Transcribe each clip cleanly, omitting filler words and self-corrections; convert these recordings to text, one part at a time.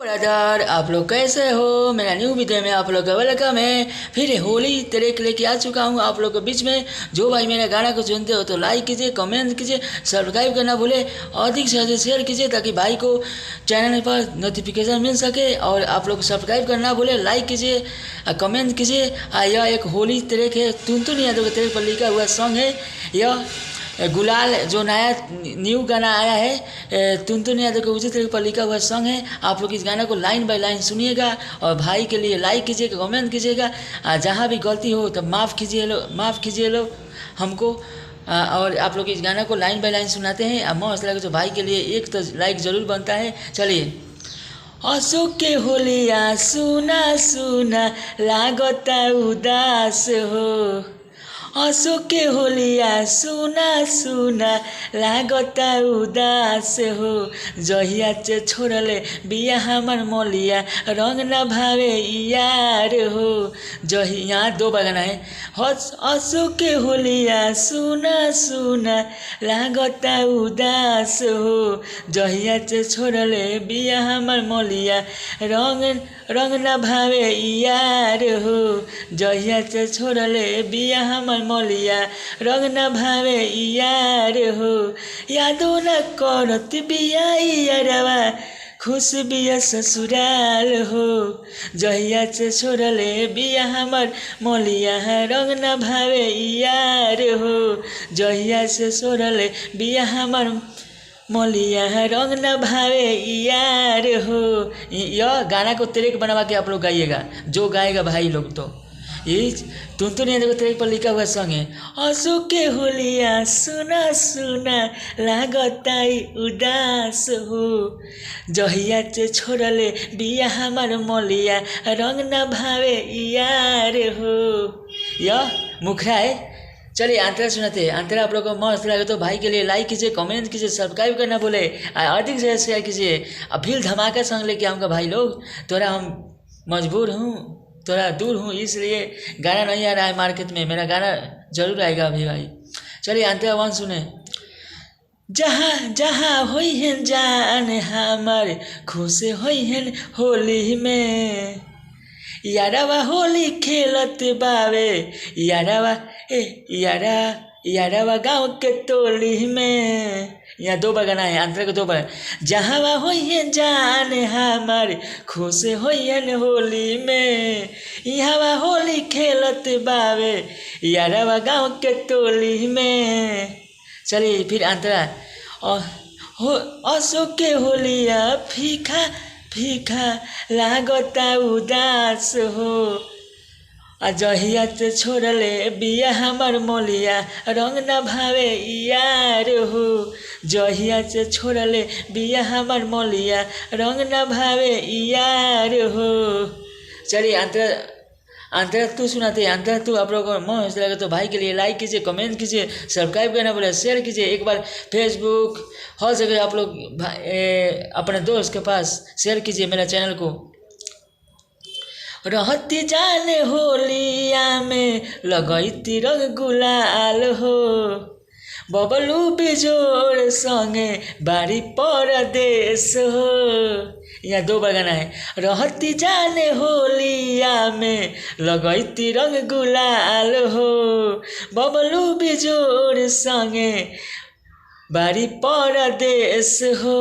Brother, आप लोग कैसे हो। मेरा न्यू वीडियो में आप लोग का वेलकम है। फिर होली ट्रैक लेके आ चुका हूँ आप लोग के बीच में। जो भाई मेरे गाना को सुनते हो तो लाइक कीजिए, कमेंट कीजिए, सब्सक्राइब करना भूले, अधिक से अधिक शेयर कीजिए ताकि भाई को चैनल पर नोटिफिकेशन मिल सके। और आप लोग सब्सक्राइब करना भूले, लाइक कीजिए, कमेंट कीजिए। यह एक होली ट्रैक है, टुनटुन यादव के ट्रैक पर लिखा हुआ सॉन्ग है। यह गुलाल जो नया न्यू गाना आया है, टुनटुन यादव के उसी तरह पर लिखा हुआ सॉन्ग है। आप लोग इस गाना को लाइन बाय लाइन सुनिएगा और भाई के लिए लाइक कीजिएगा, कमेंट कीजिएगा। जहाँ भी गलती हो तो माफ़ कीजिए लो हमको। और आप लोग इस गाना को लाइन बाय लाइन सुनाते हैं। मस्त लगे तो भाई के लिए एक तो लाइक ज़रूर बनता है। चलिए। अशोक के होलिया सुना सुना लागता उदास हो, अशोक के होलिया सुना सुना लागता उदास हो। जहिया से छोड़ले बिया हमर मोलिया रंग न भावे यार हो। यहाँ दो बगाना है। अशोक के होलिया सुना सुना लागता उदास हो। जहिया से छोड़ले बिया हमर मोलिया रंग न भावे यार हो। जहिया से छोड़ले बिया हमर मोलिया रंग न भावे यार हो। यादो न करत बिया यारवा खुश बिया ससुराल हो। जहिया से छोड़ले बिया हमर मोलिया रंग न भावे यार हो। जहिया से छोड़ले बिया हमर मोलिया रंग न भावे यार हो। यह गाना को ट्रैक बनवा के आप लोग गाइएगा, जो गाएगा भाई लोग। तो ये टुनटुन यादव के ट्रैक पर लिखा हुआ सॉन्ग है। अशोक के होलिया सुना सुना लागता उदास हो। जहिया से छोड़ले बिया हमर मोलिया रंग न भावे यार हो। यह मुखरा है। चलिए अंतरा सुनाते हैं। अंतरा आप लोग को मस्त लगे तो भाई के लिए लाइक कीजिए, कमेंट कीजिए, सब्सक्राइब करना बोले, अधिक से शेयर कीजिए। अब फिर धमाका सॉन्ग लेके आऊँगा भाई लोग। थोड़ा हम मजबूर हूँ, थोड़ा दूर हूँ, इसलिए गाना नहीं आ रहा है मार्केट में। मेरा गाना जरूर आएगा अभी भाई। चलिए अंतरा वन सुने। जहाँ जहाँ होई हैं जान हमार खुश होई हैं होली में। यारवा होली खेलत बावे यारवा गाँव के टोली में। यहाँ दो बगाना है, अंतरा के दो बगाना। जहाँ होई है जान हमार खुश होई होली में। यहाँ होली खेलत बावे यारवा गाँव के टोली में। चलिए फिर अंतरा। अशोक के होलिया फीका फीका लागता उदास हो। जहिया से छोड़ले बिया हमर मोलिया रंग न भावे यार हो। जहिया से छोड़ले बिया हमर मोलिया रंग न भावे यार हो। चलिए अंतरा तू सुनाते हैं। अंतरा तू आप लोगों को मस्त लगे तो भाई के लिए लाइक कीजिए, कमेंट कीजिए, सब्सक्राइब करना बोले, शेयर कीजिए। एक बार फेसबुक हर जगह आप लोग अपने दोस्त के पास शेयर कीजिए मेरा चैनल को। रहती जाने होलिया में लगैती रंग गुलाल हो। बबलू बिजोड़ संगे बारी परदेश हो। यहाँ दो बगाना है। रहती जाने होलिया में लगैती रंग गुलाल हो। बबलू बिजोड़ संगे बारी परदेश हो।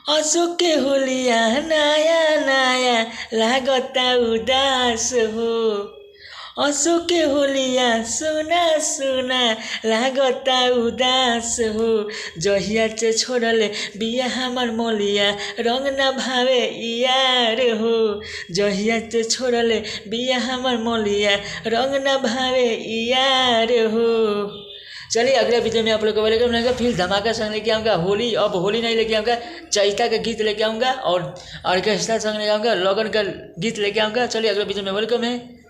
अशोक के होलिया नया नया लागता उदास हो। अशोक के होलिया सुना सुना लागता उदास हो। जहिया से छोड़ले बिया हमर मोलिया रंग न भावे यार हो। जहिया से छोड़ले बिया हमर मोलिया रंग न भावे यार हो। चलिए अगले वीडियो में आप लोग को वेलकम रहेगा। फिर धमाका सॉन्ग लेके आऊँगा। अब होली नहीं लेके आऊँगा, चैता का गीत लेके आऊँगा और ऑर्केस्ट्रा सॉन्ग लेके आऊँगा, लगन का गीत लेके आऊँगा। चलिए अगले वीडियो में वेलकम है।